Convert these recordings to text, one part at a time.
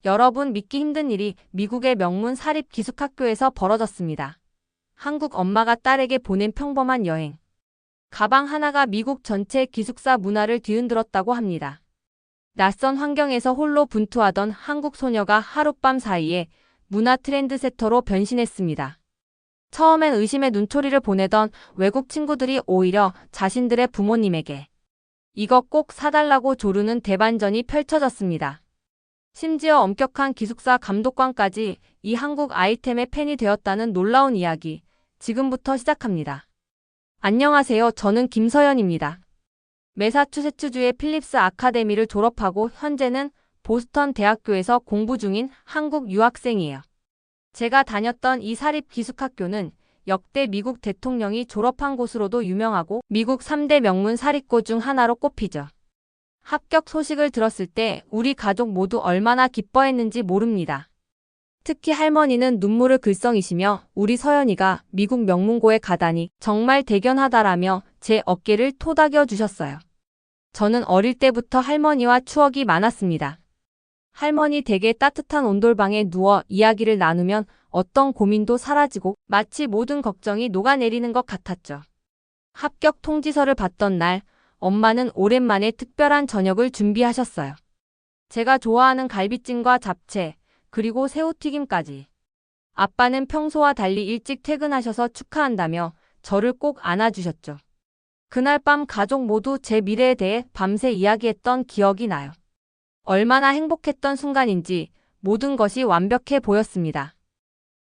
여러분, 믿기 힘든 일이 미국의 명문 사립 기숙학교에서 벌어졌습니다. 한국 엄마가 딸에게 보낸 평범한 여행. 가방 하나가 미국 전체 기숙사 문화를 뒤흔들었다고 합니다. 낯선 환경에서 홀로 분투하던 한국 소녀가 하룻밤 사이에 문화 트렌드세터로 변신했습니다. 처음엔 의심의 눈초리를 보내던 외국 친구들이 오히려 자신들의 부모님에게 이거 꼭 사달라고 조르는 대반전이 펼쳐졌습니다. 심지어 엄격한 기숙사 감독관까지 이 한국 아이템의 팬이 되었다는 놀라운 이야기, 지금부터 시작합니다. 안녕하세요. 저는 김서연입니다. 매사추세츠주의 필립스 아카데미를 졸업하고 현재는 보스턴 대학교에서 공부 중인 한국 유학생이에요. 제가 다녔던 이 사립 기숙학교는 역대 미국 대통령이 졸업한 곳으로도 유명하고 미국 3대 명문 사립고 중 하나로 꼽히죠. 합격 소식을 들었을 때 우리 가족 모두 얼마나 기뻐했는지 모릅니다. 특히 할머니는 눈물을 글썽이시며 우리 서연이가 미국 명문고에 가다니 정말 대견하다라며 제 어깨를 토닥여 주셨어요. 저는 어릴 때부터 할머니와 추억이 많았습니다. 할머니 댁의 따뜻한 온돌방에 누워 이야기를 나누면 어떤 고민도 사라지고 마치 모든 걱정이 녹아내리는 것 같았죠. 합격 통지서를 받던 날, 엄마는 오랜만에 특별한 저녁을 준비하셨어요. 제가 좋아하는 갈비찜과 잡채, 그리고 새우튀김까지. 아빠는 평소와 달리 일찍 퇴근하셔서 축하한다며 저를 꼭 안아주셨죠. 그날 밤 가족 모두 제 미래에 대해 밤새 이야기했던 기억이 나요. 얼마나 행복했던 순간인지 모든 것이 완벽해 보였습니다.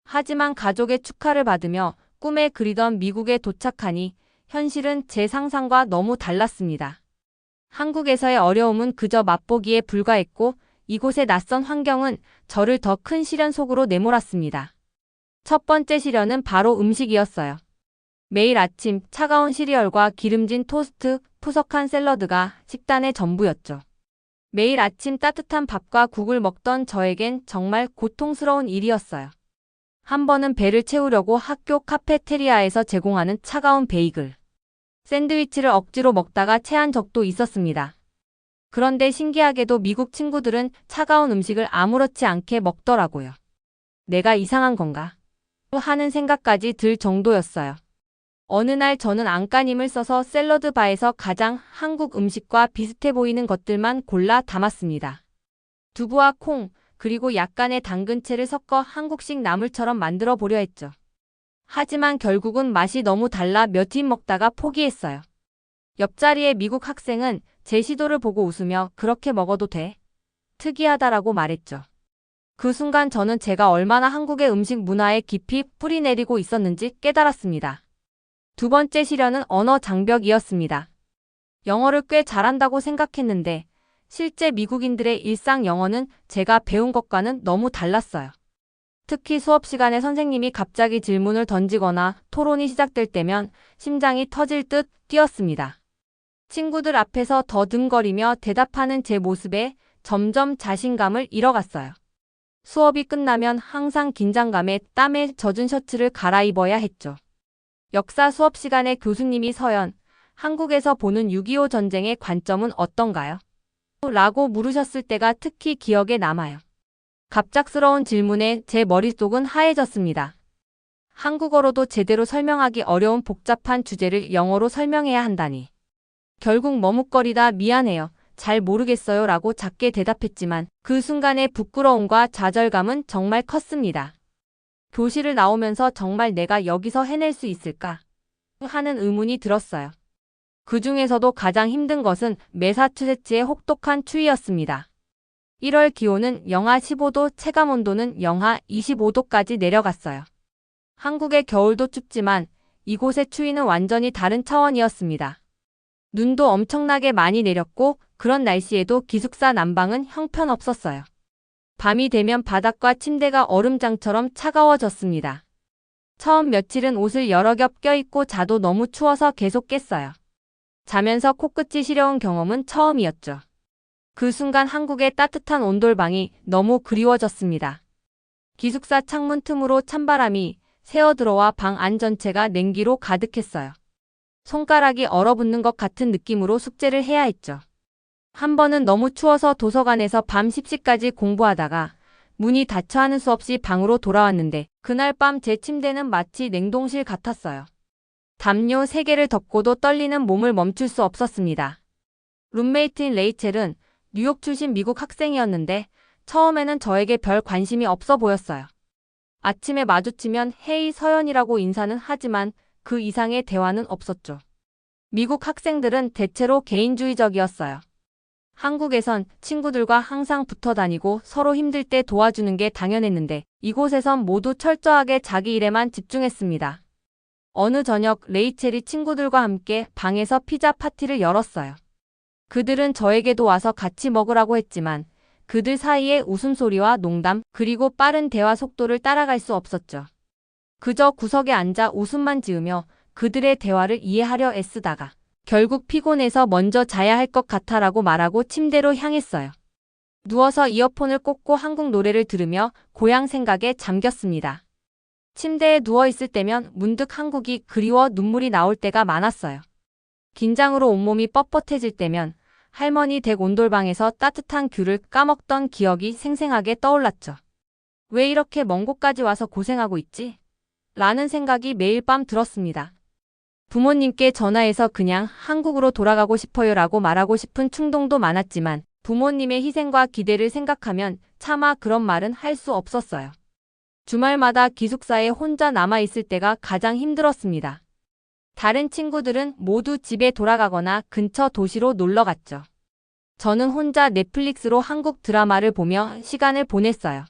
하지만 가족의 축하를 받으며 꿈에 그리던 미국에 도착하니 현실은 제 상상과 너무 달랐습니다. 한국에서의 어려움은 그저 맛보기에 불과했고 이곳의 낯선 환경은 저를 더 큰 시련 속으로 내몰았습니다. 첫 번째 시련은 바로 음식이었어요. 매일 아침 차가운 시리얼과 기름진 토스트, 푸석한 샐러드가 식단의 전부였죠. 매일 아침 따뜻한 밥과 국을 먹던 저에겐 정말 고통스러운 일이었어요. 한 번은 배를 채우려고 학교 카페테리아에서 제공하는 차가운 베이글, 샌드위치를 억지로 먹다가 체한 적도 있었습니다. 그런데 신기하게도 미국 친구들은 차가운 음식을 아무렇지 않게 먹더라고요. 내가 이상한 건가? 하는 생각까지 들 정도였어요. 어느 날 저는 안간힘을 써서 샐러드 바에서 가장 한국 음식과 비슷해 보이는 것들만 골라 담았습니다. 두부와 콩, 그리고 약간의 당근채를 섞어 한국식 나물처럼 만들어 보려 했죠. 하지만 결국은 맛이 너무 달라 몇 입 먹다가 포기했어요. 옆자리의 미국 학생은 제 시도를 보고 웃으며 그렇게 먹어도 돼? 특이하다라고 말했죠. 그 순간 저는 제가 얼마나 한국의 음식 문화에 깊이 뿌리내리고 있었는지 깨달았습니다. 두 번째 시련은 언어 장벽이었습니다. 영어를 꽤 잘한다고 생각했는데 실제 미국인들의 일상 영어는 제가 배운 것과는 너무 달랐어요. 특히 수업 시간에 선생님이 갑자기 질문을 던지거나 토론이 시작될 때면 심장이 터질 듯 뛰었습니다. 친구들 앞에서 더듬거리며 대답하는 제 모습에 점점 자신감을 잃어갔어요. 수업이 끝나면 항상 긴장감에 땀에 젖은 셔츠를 갈아입어야 했죠. 역사 수업 시간에 교수님이 서연, 한국에서 보는 6.25 전쟁의 관점은 어떤가요? 라고 물으셨을 때가 특히 기억에 남아요. 갑작스러운 질문에 제 머릿속은 하얘졌습니다. 한국어로도 제대로 설명하기 어려운 복잡한 주제를 영어로 설명해야 한다니. 결국 머뭇거리다 미안해요. 잘 모르겠어요 라고 작게 대답했지만 그 순간의 부끄러움과 좌절감은 정말 컸습니다. 교실을 나오면서 정말 내가 여기서 해낼 수 있을까? 하는 의문이 들었어요. 그 중에서도 가장 힘든 것은 매사추세츠의 혹독한 추위였습니다. 1월 기온은 영하 15도, 체감온도는 영하 25도까지 내려갔어요. 한국의 겨울도 춥지만 이곳의 추위는 완전히 다른 차원이었습니다. 눈도 엄청나게 많이 내렸고 그런 날씨에도 기숙사 난방은 형편없었어요. 밤이 되면 바닥과 침대가 얼음장처럼 차가워졌습니다. 처음 며칠은 옷을 여러 겹 껴입고 자도 너무 추워서 계속 깼어요. 자면서 코끝이 시려운 경험은 처음이었죠. 그 순간 한국의 따뜻한 온돌방이 너무 그리워졌습니다. 기숙사 창문 틈으로 찬바람이 새어들어와 방 안 전체가 냉기로 가득했어요. 손가락이 얼어붙는 것 같은 느낌으로 숙제를 해야 했죠. 한 번은 너무 추워서 도서관에서 밤 10시까지 공부하다가 문이 닫혀 하는 수 없이 방으로 돌아왔는데 그날 밤 제 침대는 마치 냉동실 같았어요. 담요 3개를 덮고도 떨리는 몸을 멈출 수 없었습니다. 룸메이트인 레이첼은 뉴욕 출신 미국 학생이었는데 처음에는 저에게 별 관심이 없어 보였어요. 아침에 마주치면 헤이 서연이라고 인사는 하지만 그 이상의 대화는 없었죠. 미국 학생들은 대체로 개인주의적이었어요. 한국에선 친구들과 항상 붙어 다니고 서로 힘들 때 도와주는 게 당연했는데 이곳에선 모두 철저하게 자기 일에만 집중했습니다. 어느 저녁 레이첼이 친구들과 함께 방에서 피자 파티를 열었어요. 그들은 저에게도 와서 같이 먹으라고 했지만 그들 사이의 웃음소리와 농담 그리고 빠른 대화 속도를 따라갈 수 없었죠. 그저 구석에 앉아 웃음만 지으며 그들의 대화를 이해하려 애쓰다가 결국 피곤해서 먼저 자야 할 것 같아라고 말하고 침대로 향했어요. 누워서 이어폰을 꽂고 한국 노래를 들으며 고향 생각에 잠겼습니다. 침대에 누워있을 때면 문득 한국이 그리워 눈물이 나올 때가 많았어요. 긴장으로 온몸이 뻣뻣해질 때면 할머니 댁 온돌방에서 따뜻한 귤을 까먹던 기억이 생생하게 떠올랐죠. 왜 이렇게 먼 곳까지 와서 고생하고 있지? 라는 생각이 매일 밤 들었습니다. 부모님께 전화해서 그냥 한국으로 돌아가고 싶어요 라고 말하고 싶은 충동도 많았지만 부모님의 희생과 기대를 생각하면 차마 그런 말은 할 수 없었어요. 주말마다 기숙사에 혼자 남아있을 때가 가장 힘들었습니다. 다른 친구들은 모두 집에 돌아가거나 근처 도시로 놀러 갔죠. 저는 혼자 넷플릭스로 한국 드라마를 보며 시간을 보냈어요.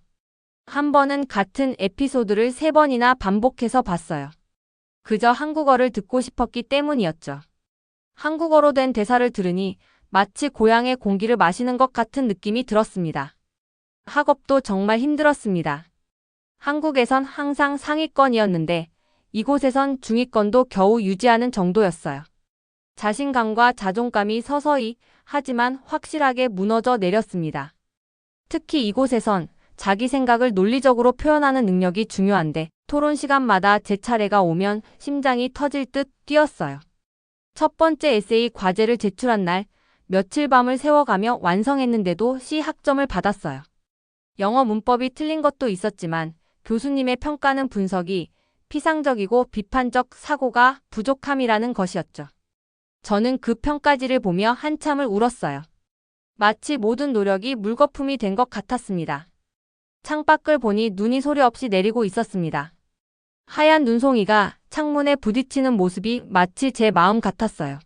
한 번은 같은 에피소드를 3번이나 반복해서 봤어요. 그저 한국어를 듣고 싶었기 때문이었죠. 한국어로 된 대사를 들으니 마치 고향의 공기를 마시는 것 같은 느낌이 들었습니다. 학업도 정말 힘들었습니다. 한국에선 항상 상위권이었는데 이곳에선 중위권도 겨우 유지하는 정도였어요. 자신감과 자존감이 서서히 하지만 확실하게 무너져 내렸습니다. 특히 이곳에선 자기 생각을 논리적으로 표현하는 능력이 중요한데 토론 시간마다 제 차례가 오면 심장이 터질 듯 뛰었어요. 첫 번째 에세이 과제를 제출한 날 며칠 밤을 새워가며 완성했는데도 C 학점을 받았어요. 영어 문법이 틀린 것도 있었지만 교수님의 평가는 분석이 피상적이고 비판적 사고가 부족함이라는 것이었죠. 저는 그 평가지를 보며 한참을 울었어요. 마치 모든 노력이 물거품이 된 것 같았습니다. 창밖을 보니 눈이 소리 없이 내리고 있었습니다. 하얀 눈송이가 창문에 부딪히는 모습이 마치 제 마음 같았어요.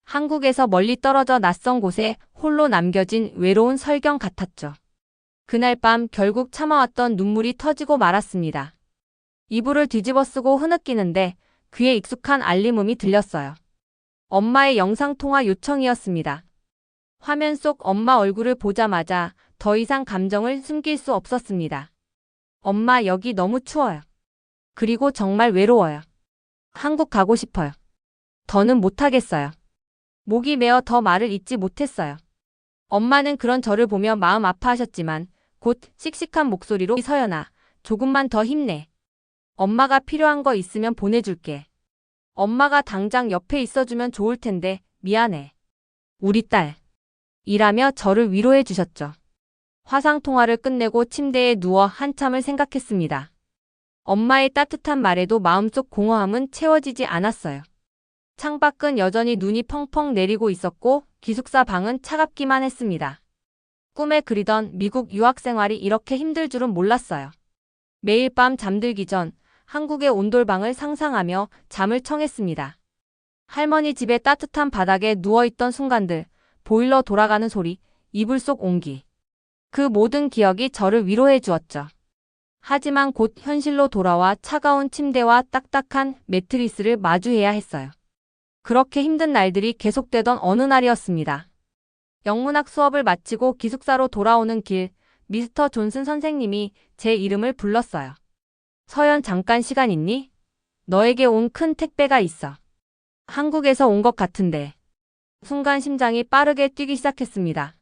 한국에서 멀리 떨어져 낯선 곳에 홀로 남겨진 외로운 설경 같았죠. 그날 밤 결국 참아왔던 눈물이 터지고 말았습니다. 이불을 뒤집어 쓰고 흐느끼는데 귀에 익숙한 알림음이 들렸어요. 엄마의 영상통화 요청이었습니다. 화면 속 엄마 얼굴을 보자마자 더 이상 감정을 숨길 수 없었습니다. 엄마 여기 너무 추워요. 그리고 정말 외로워요. 한국 가고 싶어요. 더는 못하겠어요. 목이 메어 더 말을 잇지 못했어요. 엄마는 그런 저를 보며 마음 아파하셨지만 곧 씩씩한 목소리로 서연아, 조금만 더 힘내. 엄마가 필요한 거 있으면 보내줄게. 엄마가 당장 옆에 있어주면 좋을 텐데 미안해. 우리 딸. 이라며 저를 위로해 주셨죠. 화상통화를 끝내고 침대에 누워 한참을 생각했습니다. 엄마의 따뜻한 말에도 마음속 공허함은 채워지지 않았어요. 창밖은 여전히 눈이 펑펑 내리고 있었고 기숙사 방은 차갑기만 했습니다. 꿈에 그리던 미국 유학 생활이 이렇게 힘들 줄은 몰랐어요. 매일 밤 잠들기 전 한국의 온돌방을 상상하며 잠을 청했습니다. 할머니 집의 따뜻한 바닥에 누워있던 순간들, 보일러 돌아가는 소리, 이불 속 온기. 그 모든 기억이 저를 위로해 주었죠. 하지만 곧 현실로 돌아와 차가운 침대와 딱딱한 매트리스를 마주해야 했어요. 그렇게 힘든 날들이 계속되던 어느 날이었습니다. 영문학 수업을 마치고 기숙사로 돌아오는 길, 미스터 존슨 선생님이 제 이름을 불렀어요. 서연 잠깐 시간 있니? 너에게 온 큰 택배가 있어. 한국에서 온 것 같은데. 순간 심장이 빠르게 뛰기 시작했습니다.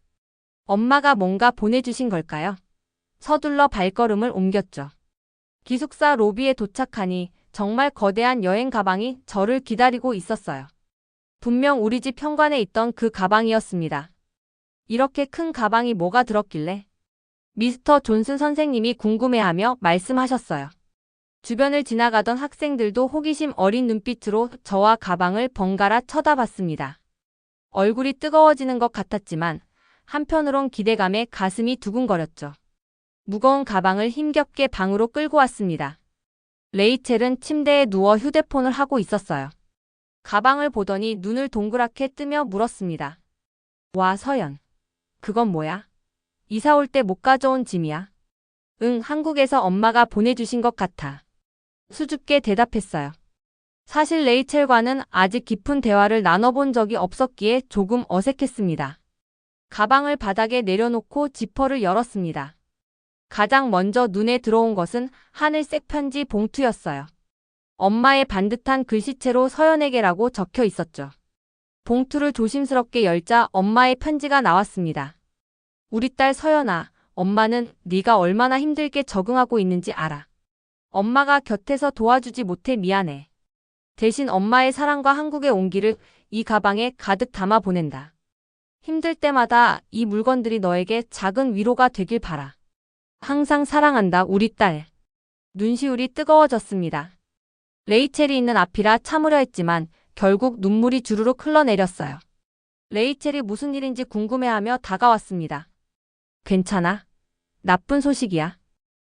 엄마가 뭔가 보내주신 걸까요? 서둘러 발걸음을 옮겼죠. 기숙사 로비에 도착하니 정말 거대한 여행 가방이 저를 기다리고 있었어요. 분명 우리 집 현관에 있던 그 가방이었습니다. 이렇게 큰 가방이 뭐가 들었길래? 미스터 존슨 선생님이 궁금해하며 말씀하셨어요. 주변을 지나가던 학생들도 호기심 어린 눈빛으로 저와 가방을 번갈아 쳐다봤습니다. 얼굴이 뜨거워지는 것 같았지만 한편으론 기대감에 가슴이 두근거렸죠. 무거운 가방을 힘겹게 방으로 끌고 왔습니다. 레이첼은 침대에 누워 휴대폰을 하고 있었어요. 가방을 보더니 눈을 동그랗게 뜨며 물었습니다. 와, 서연. 그건 뭐야? 이사 올 때 못 가져온 짐이야? 응, 한국에서 엄마가 보내주신 것 같아. 수줍게 대답했어요. 사실 레이첼과는 아직 깊은 대화를 나눠본 적이 없었기에 조금 어색했습니다. 가방을 바닥에 내려놓고 지퍼를 열었습니다. 가장 먼저 눈에 들어온 것은 하늘색 편지 봉투였어요. 엄마의 반듯한 글씨체로 서연에게라고 적혀 있었죠. 봉투를 조심스럽게 열자 엄마의 편지가 나왔습니다. 우리 딸 서연아, 엄마는 네가 얼마나 힘들게 적응하고 있는지 알아. 엄마가 곁에서 도와주지 못해 미안해. 대신 엄마의 사랑과 한국의 온기를 이 가방에 가득 담아 보낸다. 힘들 때마다 이 물건들이 너에게 작은 위로가 되길 바라. 항상 사랑한다, 우리 딸. 눈시울이 뜨거워졌습니다. 레이첼이 있는 앞이라 참으려 했지만 결국 눈물이 주르륵 흘러내렸어요. 레이첼이 무슨 일인지 궁금해하며 다가왔습니다. 괜찮아? 나쁜 소식이야?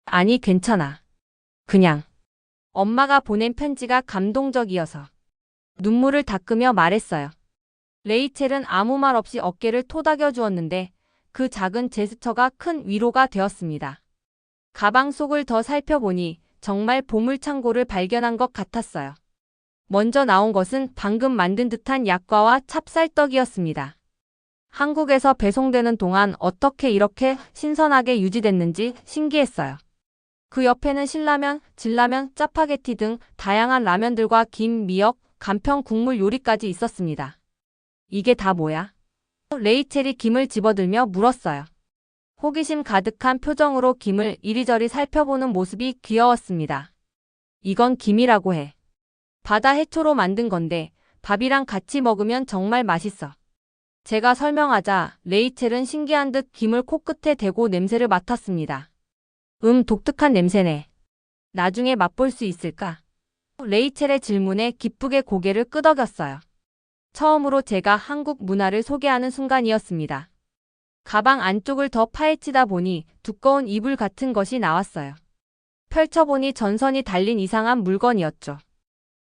아니, 괜찮아. 그냥 엄마가 보낸 편지가 감동적이어서. 눈물을 닦으며 말했어요. 레이첼은 아무 말 없이 어깨를 토닥여 주었는데 그 작은 제스처가 큰 위로가 되었습니다. 가방 속을 더 살펴보니 정말 보물창고를 발견한 것 같았어요. 먼저 나온 것은 방금 만든 듯한 약과와 찹쌀떡이었습니다. 한국에서 배송되는 동안 어떻게 이렇게 신선하게 유지됐는지 신기했어요. 그 옆에는 신라면, 진라면, 짜파게티 등 다양한 라면들과 김, 미역, 간편 국물 요리까지 있었습니다. 이게 다 뭐야? 레이첼이 김을 집어들며 물었어요. 호기심 가득한 표정으로 김을 이리저리 살펴보는 모습이 귀여웠습니다. 이건 김이라고 해. 바다 해초로 만든 건데 밥이랑 같이 먹으면 정말 맛있어. 제가 설명하자 레이첼은 신기한 듯 김을 코끝에 대고 냄새를 맡았습니다. 독특한 냄새네. 나중에 맛볼 수 있을까? 레이첼의 질문에 기쁘게 고개를 끄덕였어요. 처음으로 제가 한국 문화를 소개하는 순간이었습니다. 가방 안쪽을 더 파헤치다 보니 두꺼운 이불 같은 것이 나왔어요. 펼쳐보니 전선이 달린 이상한 물건이었죠.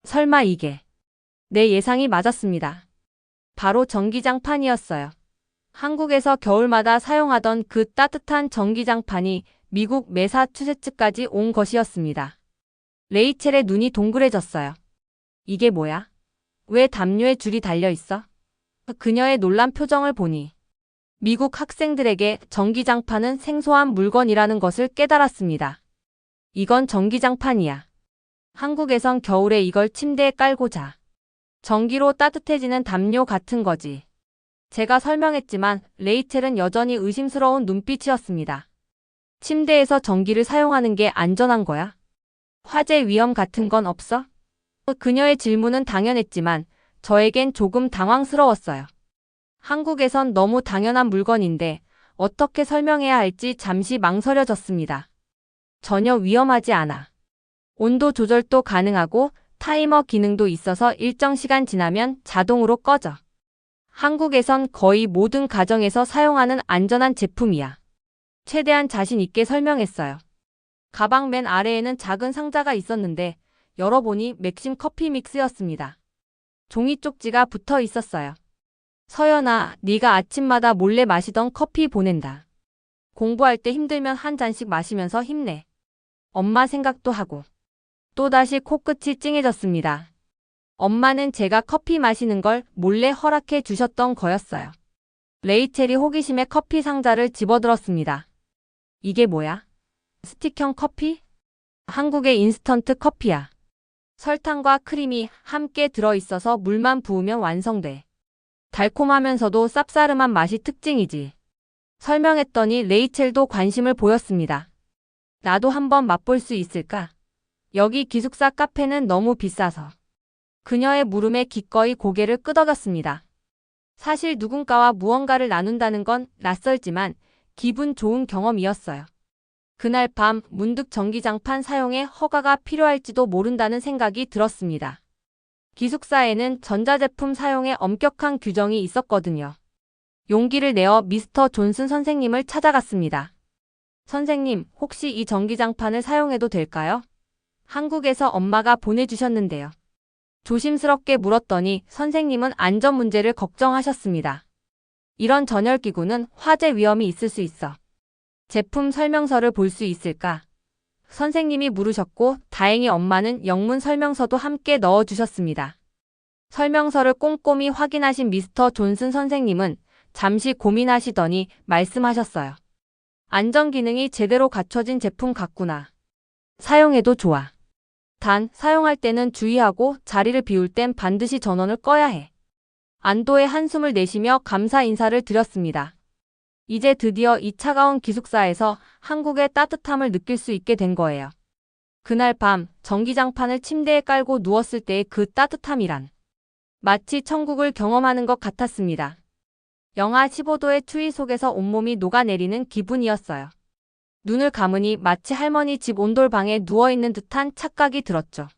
설마 이게? 내 예상이 맞았습니다. 바로 전기장판이었어요. 한국에서 겨울마다 사용하던 그 따뜻한 전기장판이 미국 매사추세츠까지 온 것이었습니다. 레이첼의 눈이 동그래졌어요. 이게 뭐야? 왜 담요에 줄이 달려 있어? 그녀의 놀란 표정을 보니 미국 학생들에게 전기장판은 생소한 물건이라는 것을 깨달았습니다. 이건 전기장판이야. 한국에선 겨울에 이걸 침대에 깔고 자. 전기로 따뜻해지는 담요 같은 거지. 제가 설명했지만 레이첼은 여전히 의심스러운 눈빛이었습니다. 침대에서 전기를 사용하는 게 안전한 거야? 화재 위험 같은 건 없어? 그녀의 질문은 당연했지만 저에겐 조금 당황스러웠어요. 한국에선 너무 당연한 물건인데 어떻게 설명해야 할지 잠시 망설여졌습니다. 전혀 위험하지 않아. 온도 조절도 가능하고 타이머 기능도 있어서 일정 시간 지나면 자동으로 꺼져. 한국에선 거의 모든 가정에서 사용하는 안전한 제품이야. 최대한 자신 있게 설명했어요. 가방 맨 아래에는 작은 상자가 있었는데 열어보니 맥심 커피 믹스였습니다. 종이 쪽지가 붙어 있었어요. 서연아, 네가 아침마다 몰래 마시던 커피 보낸다. 공부할 때 힘들면 한 잔씩 마시면서 힘내. 엄마 생각도 하고. 또다시 코끝이 찡해졌습니다. 엄마는 제가 커피 마시는 걸 몰래 허락해 주셨던 거였어요. 레이첼이 호기심에 커피 상자를 집어들었습니다. 이게 뭐야? 스틱형 커피? 한국의 인스턴트 커피야. 설탕과 크림이 함께 들어있어서 물만 부으면 완성돼. 달콤하면서도 쌉싸름한 맛이 특징이지. 설명했더니 레이첼도 관심을 보였습니다. 나도 한번 맛볼 수 있을까? 여기 기숙사 카페는 너무 비싸서. 그녀의 물음에 기꺼이 고개를 끄덕였습니다. 사실 누군가와 무언가를 나눈다는 건 낯설지만 기분 좋은 경험이었어요. 그날 밤 문득 전기장판 사용에 허가가 필요할지도 모른다는 생각이 들었습니다. 기숙사에는 전자제품 사용에 엄격한 규정이 있었거든요. 용기를 내어 미스터 존슨 선생님을 찾아갔습니다. 선생님, 혹시 이 전기장판을 사용해도 될까요? 한국에서 엄마가 보내주셨는데요. 조심스럽게 물었더니 선생님은 안전 문제를 걱정하셨습니다. 이런 전열기구는 화재 위험이 있을 수 있어. 제품 설명서를 볼 수 있을까? 선생님이 물으셨고 다행히 엄마는 영문 설명서도 함께 넣어주셨습니다. 설명서를 꼼꼼히 확인하신 미스터 존슨 선생님은 잠시 고민하시더니 말씀하셨어요. 안전 기능이 제대로 갖춰진 제품 같구나. 사용해도 좋아. 단, 사용할 때는 주의하고 자리를 비울 땐 반드시 전원을 꺼야 해. 안도의 한숨을 내쉬며 감사 인사를 드렸습니다. 이제 드디어 이 차가운 기숙사에서 한국의 따뜻함을 느낄 수 있게 된 거예요. 그날 밤 전기장판을 침대에 깔고 누웠을 때의 그 따뜻함이란 마치 천국을 경험하는 것 같았습니다. 영하 15도의 추위 속에서 온몸이 녹아내리는 기분이었어요. 눈을 감으니 마치 할머니 집 온돌방에 누워있는 듯한 착각이 들었죠.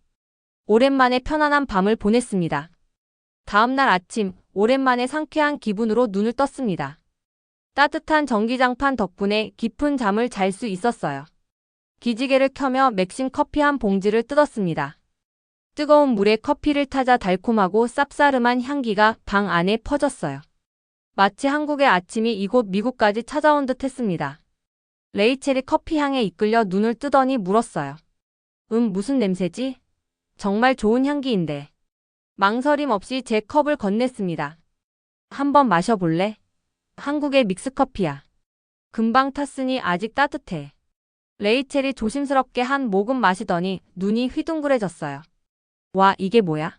오랜만에 편안한 밤을 보냈습니다. 다음날 아침, 오랜만에 상쾌한 기분으로 눈을 떴습니다. 따뜻한 전기장판 덕분에 깊은 잠을 잘 수 있었어요. 기지개를 켜며 맥심 커피 한 봉지를 뜯었습니다. 뜨거운 물에 커피를 타자 달콤하고 쌉싸름한 향기가 방 안에 퍼졌어요. 마치 한국의 아침이 이곳 미국까지 찾아온 듯 했습니다. 레이첼이 커피 향에 이끌려 눈을 뜨더니 물었어요. 무슨 냄새지? 정말 좋은 향기인데. 망설임 없이 제 컵을 건넸습니다. 한번 마셔볼래? 한국의 믹스커피야. 금방 탔으니 아직 따뜻해. 레이첼이 조심스럽게 한 모금 마시더니 눈이 휘둥그레졌어요. 와, 이게 뭐야?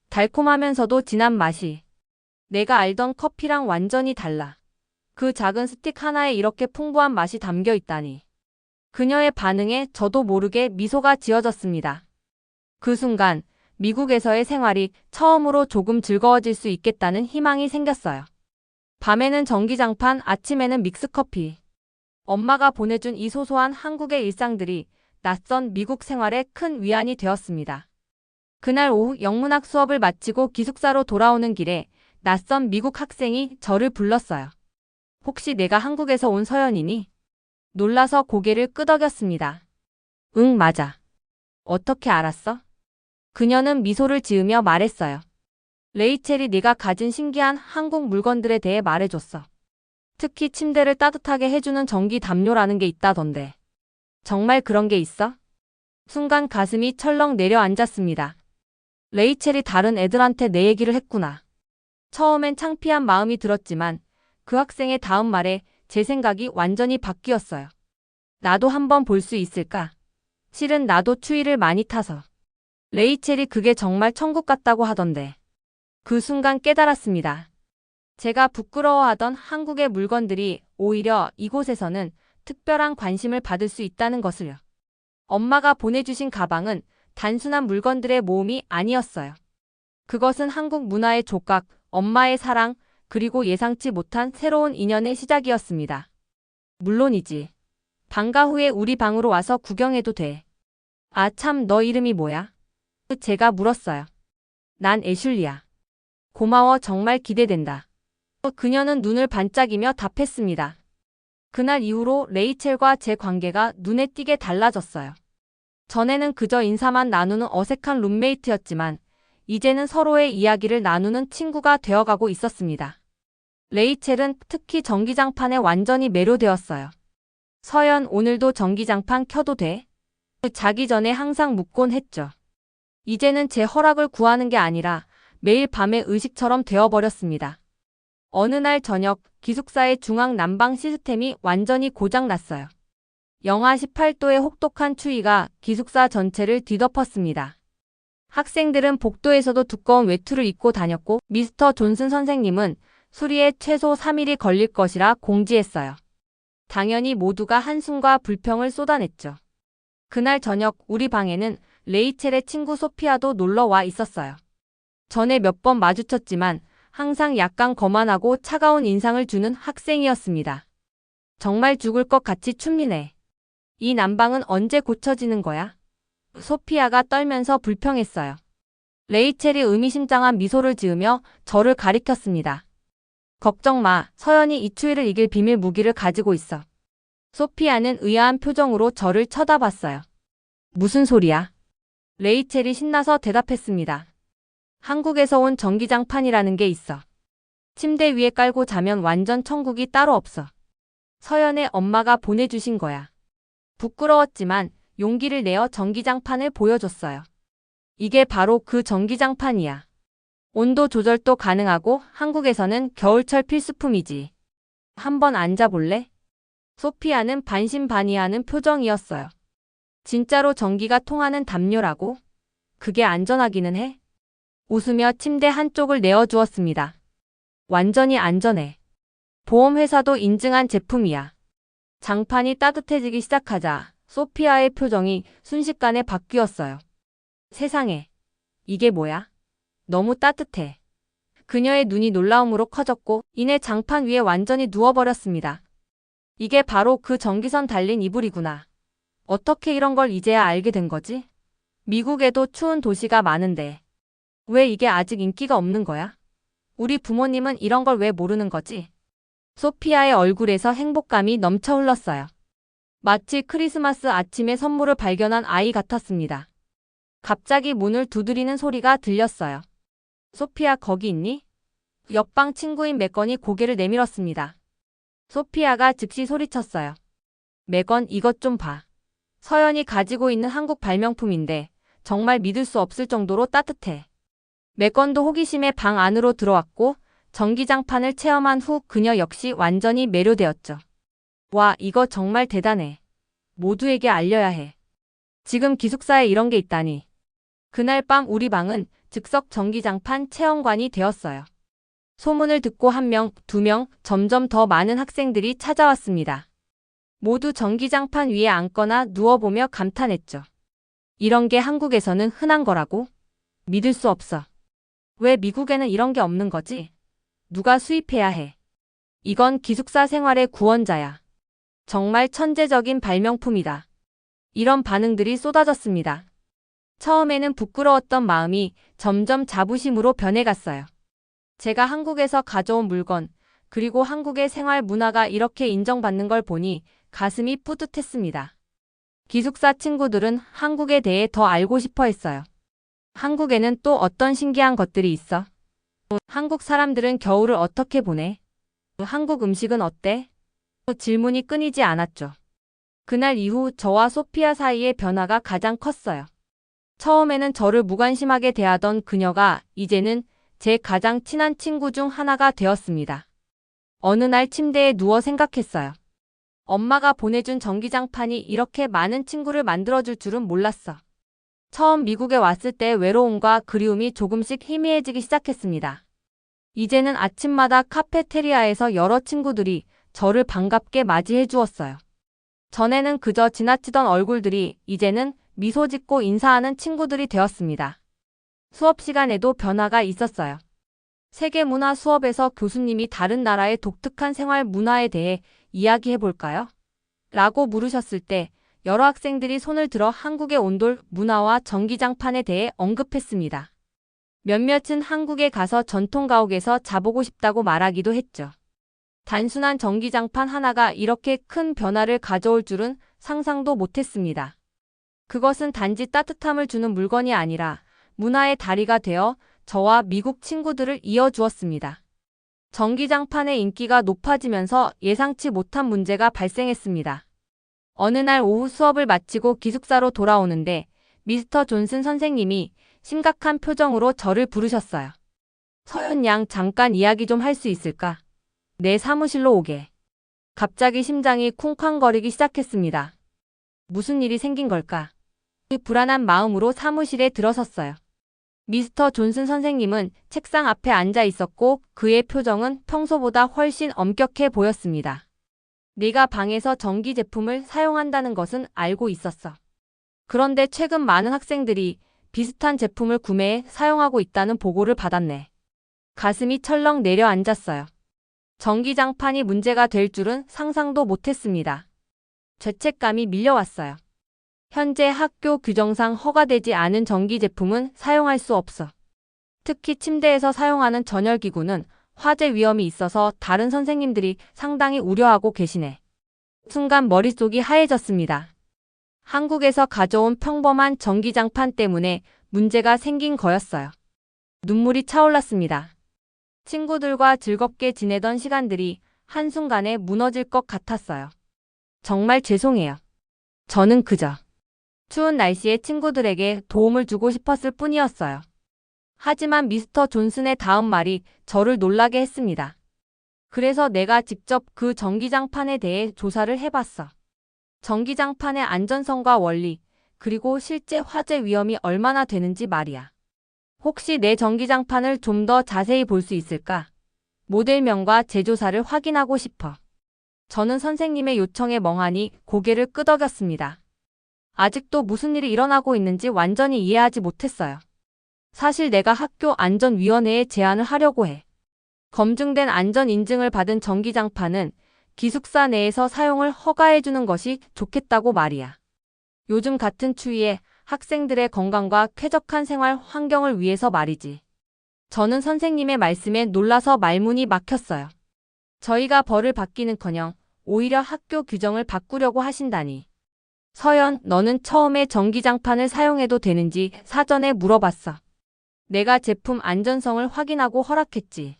달콤하면서도 진한 맛이. 내가 알던 커피랑 완전히 달라. 그 작은 스틱 하나에 이렇게 풍부한 맛이 담겨 있다니. 그녀의 반응에 저도 모르게 미소가 지어졌습니다. 그 순간 미국에서의 생활이 처음으로 조금 즐거워질 수 있겠다는 희망이 생겼어요. 밤에는 전기장판, 아침에는 믹스커피. 엄마가 보내준 이 소소한 한국의 일상들이 낯선 미국 생활에 큰 위안이 되었습니다. 그날 오후 영문학 수업을 마치고 기숙사로 돌아오는 길에 낯선 미국 학생이 저를 불렀어요. 혹시 내가 한국에서 온 서연이니? 놀라서 고개를 끄덕였습니다. 응, 맞아. 어떻게 알았어? 그녀는 미소를 지으며 말했어요. 레이첼이 네가 가진 신기한 한국 물건들에 대해 말해줬어. 특히 침대를 따뜻하게 해주는 전기 담요라는 게 있다던데. 정말 그런 게 있어? 순간 가슴이 철렁 내려앉았습니다. 레이첼이 다른 애들한테 내 얘기를 했구나. 처음엔 창피한 마음이 들었지만 그 학생의 다음 말에 제 생각이 완전히 바뀌었어요. 나도 한번 볼 수 있을까? 실은 나도 추위를 많이 타서. 레이첼이 그게 정말 천국 같다고 하던데. 그 순간 깨달았습니다. 제가 부끄러워하던 한국의 물건들이 오히려 이곳에서는 특별한 관심을 받을 수 있다는 것을요. 엄마가 보내주신 가방은 단순한 물건들의 모음이 아니었어요. 그것은 한국 문화의 족각, 엄마의 사랑, 그리고 예상치 못한 새로운 인연의 시작이었습니다. 물론이지. 방과 후에 우리 방으로 와서 구경해도 돼. 아, 참, 너 이름이 뭐야? 제가 물었어요. 난 애슐리야. 고마워, 정말 기대된다. 그녀는 눈을 반짝이며 답했습니다. 그날 이후로 레이첼과 제 관계가 눈에 띄게 달라졌어요. 전에는 그저 인사만 나누는 어색한 룸메이트였지만 이제는 서로의 이야기를 나누는 친구가 되어가고 있었습니다. 레이첼은 특히 전기장판에 완전히 매료되었어요. 서연, 오늘도 전기장판 켜도 돼? 자기 전에 항상 묻곤 했죠. 이제는 제 허락을 구하는 게 아니라 매일 밤의 의식처럼 되어버렸습니다. 어느 날 저녁 기숙사의 중앙 난방 시스템이 완전히 고장났어요. 영하 18도의 혹독한 추위가 기숙사 전체를 뒤덮었습니다. 학생들은 복도에서도 두꺼운 외투를 입고 다녔고 미스터 존슨 선생님은 수리에 최소 3일이 걸릴 것이라 공지했어요. 당연히 모두가 한숨과 불평을 쏟아냈죠. 그날 저녁 우리 방에는 레이첼의 친구 소피아도 놀러 와 있었어요. 전에 몇 번 마주쳤지만 항상 약간 거만하고 차가운 인상을 주는 학생이었습니다. 정말 죽을 것 같이 춥니네. 이 난방은 언제 고쳐지는 거야? 소피아가 떨면서 불평했어요. 레이첼이 의미심장한 미소를 지으며 저를 가리켰습니다. 걱정 마. 서연이 이 추위를 이길 비밀 무기를 가지고 있어. 소피아는 의아한 표정으로 저를 쳐다봤어요. 무슨 소리야? 레이첼이 신나서 대답했습니다. 한국에서 온 전기장판이라는 게 있어. 침대 위에 깔고 자면 완전 천국이 따로 없어. 서연의 엄마가 보내주신 거야. 부끄러웠지만 용기를 내어 전기장판을 보여줬어요. 이게 바로 그 전기장판이야. 온도 조절도 가능하고 한국에서는 겨울철 필수품이지. 한번 앉아볼래? 소피아는 반신반의하는 표정이었어요. 진짜로 전기가 통하는 담요라고? 그게 안전하기는 해? 웃으며 침대 한쪽을 내어주었습니다. 완전히 안전해. 보험회사도 인증한 제품이야. 장판이 따뜻해지기 시작하자 소피아의 표정이 순식간에 바뀌었어요. 세상에. 이게 뭐야? 너무 따뜻해. 그녀의 눈이 놀라움으로 커졌고 이내 장판 위에 완전히 누워버렸습니다. 이게 바로 그 전기선 달린 이불이구나. 어떻게 이런 걸 이제야 알게 된 거지? 미국에도 추운 도시가 많은데 왜 이게 아직 인기가 없는 거야? 우리 부모님은 이런 걸 왜 모르는 거지? 소피아의 얼굴에서 행복감이 넘쳐 흘렀어요. 마치 크리스마스 아침에 선물을 발견한 아이 같았습니다. 갑자기 문을 두드리는 소리가 들렸어요. 소피아 거기 있니? 옆방 친구인 맥건이 고개를 내밀었습니다. 소피아가 즉시 소리쳤어요. 맥건 이것 좀 봐. 서연이 가지고 있는 한국 발명품인데 정말 믿을 수 없을 정도로 따뜻해. 맥건도 호기심에 방 안으로 들어왔고 전기장판을 체험한 후 그녀 역시 완전히 매료되었죠. 와, 이거 정말 대단해. 모두에게 알려야 해. 지금 기숙사에 이런 게 있다니. 그날 밤 우리 방은 즉석 전기장판 체험관이 되었어요. 소문을 듣고 1명, 2명, 점점 더 많은 학생들이 찾아왔습니다. 모두 전기장판 위에 앉거나 누워보며 감탄했죠. 이런 게 한국에서는 흔한 거라고? 믿을 수 없어. 왜 미국에는 이런 게 없는 거지? 누가 수입해야 해. 이건 기숙사 생활의 구원자야. 정말 천재적인 발명품이다. 이런 반응들이 쏟아졌습니다. 처음에는 부끄러웠던 마음이 점점 자부심으로 변해갔어요. 제가 한국에서 가져온 물건, 그리고 한국의 생활 문화가 이렇게 인정받는 걸 보니 가슴이 뿌듯했습니다. 기숙사 친구들은 한국에 대해 더 알고 싶어 했어요. 한국에는 또 어떤 신기한 것들이 있어? 한국 사람들은 겨울을 어떻게 보내? 한국 음식은 어때? 질문이 끊이지 않았죠. 그날 이후 저와 소피아 사이의 변화가 가장 컸어요. 처음에는 저를 무관심하게 대하던 그녀가 이제는 제 가장 친한 친구 중 하나가 되었습니다. 어느 날 침대에 누워 생각했어요. 엄마가 보내준 전기장판이 이렇게 많은 친구를 만들어줄 줄은 몰랐어. 처음 미국에 왔을 때 외로움과 그리움이 조금씩 희미해지기 시작했습니다. 이제는 아침마다 카페테리아에서 여러 친구들이 저를 반갑게 맞이해 주었어요. 전에는 그저 지나치던 얼굴들이 이제는 미소 짓고 인사하는 친구들이 되었습니다. 수업 시간에도 변화가 있었어요. 세계문화 수업에서 교수님이 다른 나라의 독특한 생활 문화에 대해 이야기해 볼까요? 라고 물으셨을 때 여러 학생들이 손을 들어 한국의 온돌 문화와 전기장판에 대해 언급했습니다. 몇몇은 한국에 가서 전통가옥에서 자보고 싶다고 말하기도 했죠. 단순한 전기장판 하나가 이렇게 큰 변화를 가져올 줄은 상상도 못했습니다. 그것은 단지 따뜻함을 주는 물건이 아니라 문화의 다리가 되어 저와 미국 친구들을 이어주었습니다. 전기장판의 인기가 높아지면서 예상치 못한 문제가 발생했습니다. 어느 날 오후 수업을 마치고 기숙사로 돌아오는데 미스터 존슨 선생님이 심각한 표정으로 저를 부르셨어요. 서연 양 잠깐 이야기 좀 할 수 있을까? 내 사무실로 오게. 갑자기 심장이 쿵쾅거리기 시작했습니다. 무슨 일이 생긴 걸까? 불안한 마음으로 사무실에 들어섰어요. 미스터 존슨 선생님은 책상 앞에 앉아 있었고 그의 표정은 평소보다 훨씬 엄격해 보였습니다. 네가 방에서 전기 제품을 사용한다는 것은 알고 있었어. 그런데 최근 많은 학생들이 비슷한 제품을 구매해 사용하고 있다는 보고를 받았네. 가슴이 철렁 내려앉았어요. 전기장판이 문제가 될 줄은 상상도 못했습니다. 죄책감이 밀려왔어요. 현재 학교 규정상 허가되지 않은 전기 제품은 사용할 수 없어. 특히 침대에서 사용하는 전열기구는 화재 위험이 있어서 다른 선생님들이 상당히 우려하고 계시네. 순간 머릿속이 하얘졌습니다. 한국에서 가져온 평범한 전기장판 때문에 문제가 생긴 거였어요. 눈물이 차올랐습니다. 친구들과 즐겁게 지내던 시간들이 한순간에 무너질 것 같았어요. 정말 죄송해요. 저는 그저 추운 날씨에 친구들에게 도움을 주고 싶었을 뿐이었어요. 하지만 미스터 존슨의 다음 말이 저를 놀라게 했습니다. 그래서 내가 직접 그 전기장판에 대해 조사를 해봤어. 전기장판의 안전성과 원리, 그리고 실제 화재 위험이 얼마나 되는지 말이야. 혹시 내 전기장판을 좀 더 자세히 볼 수 있을까? 모델명과 제조사를 확인하고 싶어. 저는 선생님의 요청에 멍하니 고개를 끄덕였습니다. 아직도 무슨 일이 일어나고 있는지 완전히 이해하지 못했어요. 사실 내가 학교 안전위원회에 제안을 하려고 해. 검증된 안전 인증을 받은 전기장판은 기숙사 내에서 사용을 허가해주는 것이 좋겠다고 말이야. 요즘 같은 추위에 학생들의 건강과 쾌적한 생활 환경을 위해서 말이지. 저는 선생님의 말씀에 놀라서 말문이 막혔어요. 저희가 벌을 받기는커녕 오히려 학교 규정을 바꾸려고 하신다니. 서연, 너는 처음에 전기장판을 사용해도 되는지 사전에 물어봤어. 내가 제품 안전성을 확인하고 허락했지.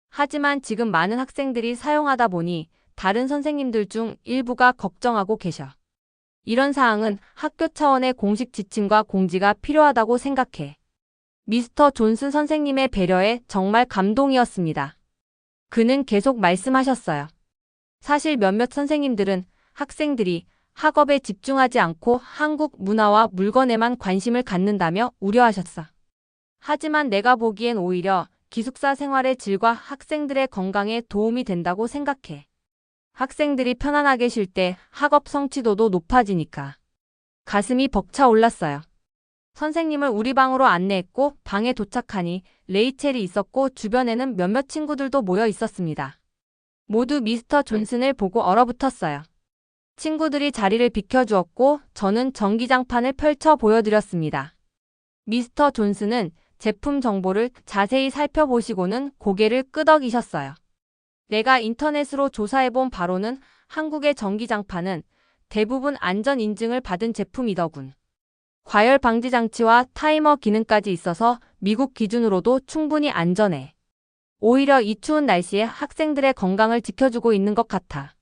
하지만 지금 많은 학생들이 사용하다 보니 다른 선생님들 중 일부가 걱정하고 계셔. 이런 사항은 학교 차원의 공식 지침과 공지가 필요하다고 생각해. 미스터 존슨 선생님의 배려에 정말 감동이었습니다. 그는 계속 말씀하셨어요. 사실 몇몇 선생님들은 학생들이 학업에 집중하지 않고 한국 문화와 물건에만 관심을 갖는다며 우려하셨어. 하지만 내가 보기엔 오히려 기숙사 생활의 질과 학생들의 건강에 도움이 된다고 생각해. 학생들이 편안하게 쉴 때 학업 성취도도 높아지니까. 가슴이 벅차 올랐어요. 선생님을 우리 방으로 안내했고 방에 도착하니 레이첼이 있었고 주변에는 몇몇 친구들도 모여 있었습니다. 모두 미스터 존슨을 보고 얼어붙었어요. 친구들이 자리를 비켜주었고 저는 전기장판을 펼쳐 보여드렸습니다. 미스터 존슨은 제품 정보를 자세히 살펴보시고는 고개를 끄덕이셨어요. 내가 인터넷으로 조사해본 바로는 한국의 전기장판은 대부분 안전 인증을 받은 제품이더군. 과열 방지 장치와 타이머 기능까지 있어서 미국 기준으로도 충분히 안전해. 오히려 이 추운 날씨에 학생들의 건강을 지켜주고 있는 것 같아.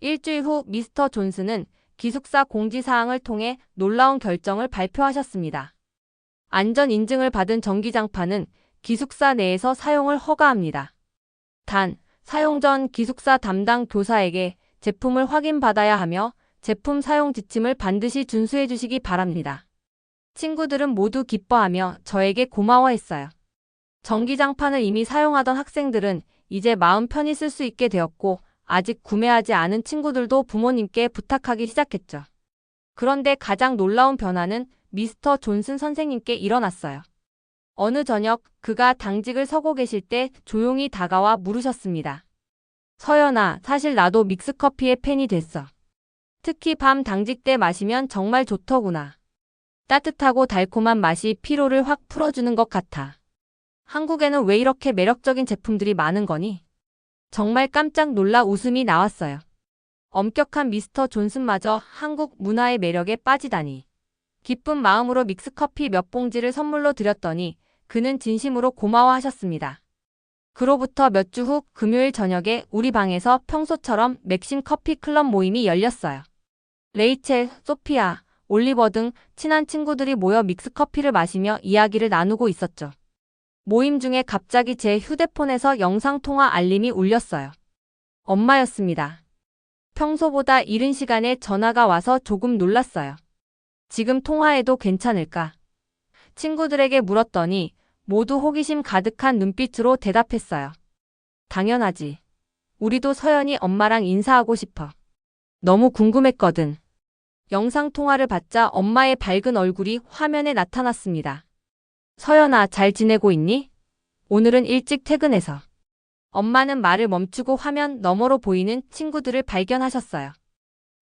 일주일 후 미스터 존슨은 기숙사 공지사항을 통해 놀라운 결정을 발표하셨습니다. 안전 인증을 받은 전기장판은 기숙사 내에서 사용을 허가합니다. 단, 사용 전 기숙사 담당 교사에게 제품을 확인받아야 하며 제품 사용 지침을 반드시 준수해 주시기 바랍니다. 친구들은 모두 기뻐하며 저에게 고마워했어요. 전기장판을 이미 사용하던 학생들은 이제 마음 편히 쓸 수 있게 되었고 아직 구매하지 않은 친구들도 부모님께 부탁하기 시작했죠. 그런데 가장 놀라운 변화는 미스터 존슨 선생님께 일어났어요. 어느 저녁 그가 당직을 서고 계실 때 조용히 다가와 물으셨습니다. 서연아, 사실 나도 믹스커피의 팬이 됐어. 특히 밤 당직 때 마시면 정말 좋더구나. 따뜻하고 달콤한 맛이 피로를 확 풀어주는 것 같아. 한국에는 왜 이렇게 매력적인 제품들이 많은 거니? 정말 깜짝 놀라 웃음이 나왔어요. 엄격한 미스터 존슨마저 한국 문화의 매력에 빠지다니. 기쁜 마음으로 믹스커피 몇 봉지를 선물로 드렸더니 그는 진심으로 고마워하셨습니다. 그로부터 몇 주 후 금요일 저녁에 우리 방에서 평소처럼 맥심 커피 클럽 모임이 열렸어요. 레이첼, 소피아, 올리버 등 친한 친구들이 모여 믹스커피를 마시며 이야기를 나누고 있었죠. 모임 중에 갑자기 제 휴대폰에서 영상통화 알림이 울렸어요. 엄마였습니다. 평소보다 이른 시간에 전화가 와서 조금 놀랐어요. 지금 통화해도 괜찮을까? 친구들에게 물었더니 모두 호기심 가득한 눈빛으로 대답했어요. 당연하지. 우리도 서연이 엄마랑 인사하고 싶어. 너무 궁금했거든. 영상통화를 받자 엄마의 밝은 얼굴이 화면에 나타났습니다. 서연아, 잘 지내고 있니? 오늘은 일찍 퇴근해서. 엄마는 말을 멈추고 화면 너머로 보이는 친구들을 발견하셨어요.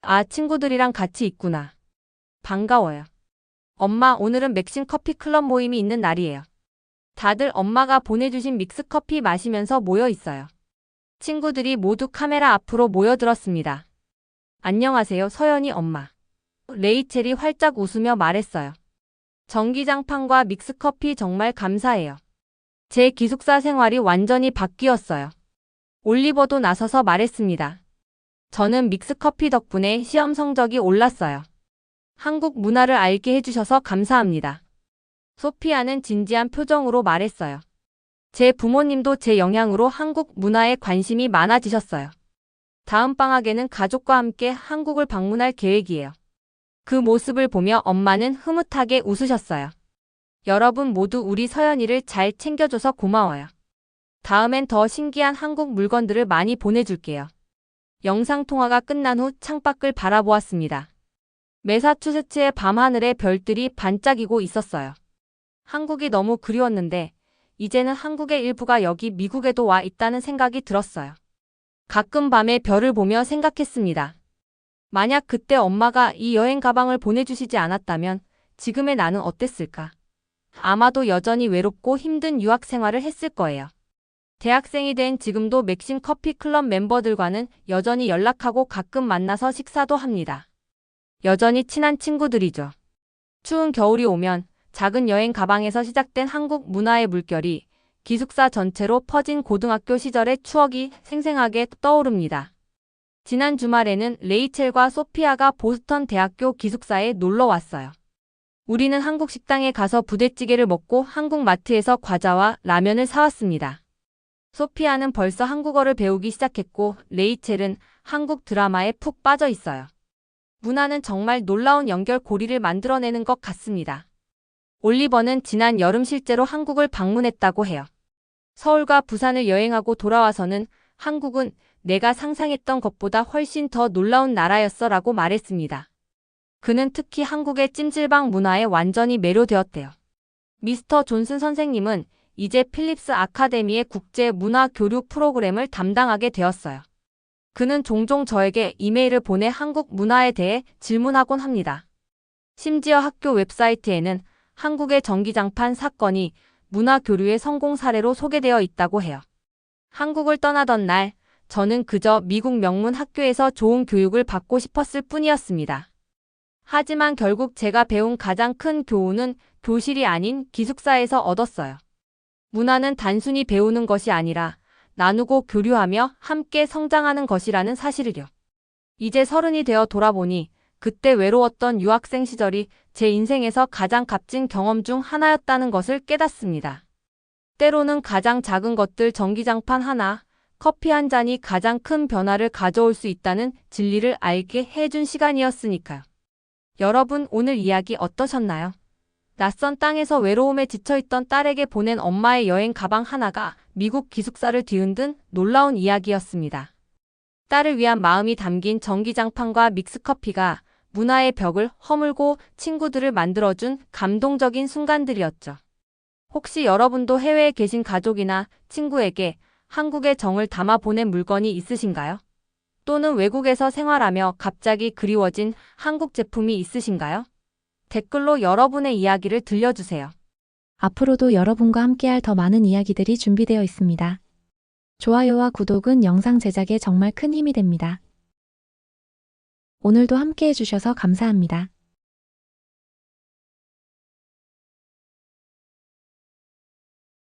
아, 친구들이랑 같이 있구나. 반가워요. 엄마, 오늘은 맥심 커피 클럽 모임이 있는 날이에요. 다들 엄마가 보내주신 믹스커피 마시면서 모여 있어요. 친구들이 모두 카메라 앞으로 모여들었습니다. 안녕하세요, 서연이 엄마. 레이첼이 활짝 웃으며 말했어요. 전기장판과 믹스커피 정말 감사해요. 제 기숙사 생활이 완전히 바뀌었어요. 올리버도 나서서 말했습니다. 저는 믹스커피 덕분에 시험 성적이 올랐어요. 한국 문화를 알게 해주셔서 감사합니다. 소피아는 진지한 표정으로 말했어요. 제 부모님도 제 영향으로 한국 문화에 관심이 많아지셨어요. 다음 방학에는 가족과 함께 한국을 방문할 계획이에요. 그 모습을 보며 엄마는 흐뭇하게 웃으셨어요. 여러분 모두 우리 서연이를 잘 챙겨줘서 고마워요. 다음엔 더 신기한 한국 물건들을 많이 보내줄게요. 영상통화가 끝난 후 창밖을 바라보았습니다. 매사추세츠의 밤하늘에 별들이 반짝이고 있었어요. 한국이 너무 그리웠는데 이제는 한국의 일부가 여기 미국에도 와 있다는 생각이 들었어요. 가끔 밤에 별을 보며 생각했습니다. 만약 그때 엄마가 이 여행 가방을 보내주시지 않았다면 지금의 나는 어땠을까? 아마도 여전히 외롭고 힘든 유학 생활을 했을 거예요. 대학생이 된 지금도 맥심 커피 클럽 멤버들과는 여전히 연락하고 가끔 만나서 식사도 합니다. 여전히 친한 친구들이죠. 추운 겨울이 오면 작은 여행 가방에서 시작된 한국 문화의 물결이 기숙사 전체로 퍼진 고등학교 시절의 추억이 생생하게 떠오릅니다. 지난 주말에는 레이첼과 소피아가 보스턴 대학교 기숙사에 놀러 왔어요. 우리는 한국 식당에 가서 부대찌개를 먹고 한국 마트에서 과자와 라면을 사왔습니다. 소피아는 벌써 한국어를 배우기 시작했고 레이첼은 한국 드라마에 푹 빠져 있어요. 문화는 정말 놀라운 연결고리를 만들어내는 것 같습니다. 올리버는 지난 여름 실제로 한국을 방문했다고 해요. 서울과 부산을 여행하고 돌아와서는 한국은 내가 상상했던 것보다 훨씬 더 놀라운 나라였어 라고 말했습니다. 그는 특히 한국의 찜질방 문화에 완전히 매료되었대요. 미스터 존슨 선생님은 이제 필립스 아카데미의 국제 문화 교류 프로그램을 담당하게 되었어요. 그는 종종 저에게 이메일을 보내 한국 문화에 대해 질문하곤 합니다. 심지어 학교 웹사이트에는 한국의 전기장판 사건이 문화 교류의 성공 사례로 소개되어 있다고 해요. 한국을 떠나던 날, 저는 그저 미국 명문 학교에서 좋은 교육을 받고 싶었을 뿐이었습니다. 하지만 결국 제가 배운 가장 큰 교훈은 교실이 아닌 기숙사에서 얻었어요. 문화는 단순히 배우는 것이 아니라 나누고 교류하며 함께 성장하는 것이라는 사실을요. 이제 30이 되어 돌아보니 그때 외로웠던 유학생 시절이 제 인생에서 가장 값진 경험 중 하나였다는 것을 깨닫습니다. 때로는 가장 작은 것들 전기장판 하나, 커피 한 잔이 가장 큰 변화를 가져올 수 있다는 진리를 알게 해준 시간이었으니까요. 여러분 오늘 이야기 어떠셨나요? 낯선 땅에서 외로움에 지쳐있던 딸에게 보낸 엄마의 여행 가방 하나가 미국 기숙사를 뒤흔든 놀라운 이야기였습니다. 딸을 위한 마음이 담긴 전기장판과 믹스커피가 문화의 벽을 허물고 친구들을 만들어준 감동적인 순간들이었죠. 혹시 여러분도 해외에 계신 가족이나 친구에게 한국의 정을 담아 보낸 물건이 있으신가요? 또는 외국에서 생활하며 갑자기 그리워진 한국 제품이 있으신가요? 댓글로 여러분의 이야기를 들려주세요. 앞으로도 여러분과 함께할 더 많은 이야기들이 준비되어 있습니다. 좋아요와 구독은 영상 제작에 정말 큰 힘이 됩니다. 오늘도 함께해 주셔서 감사합니다.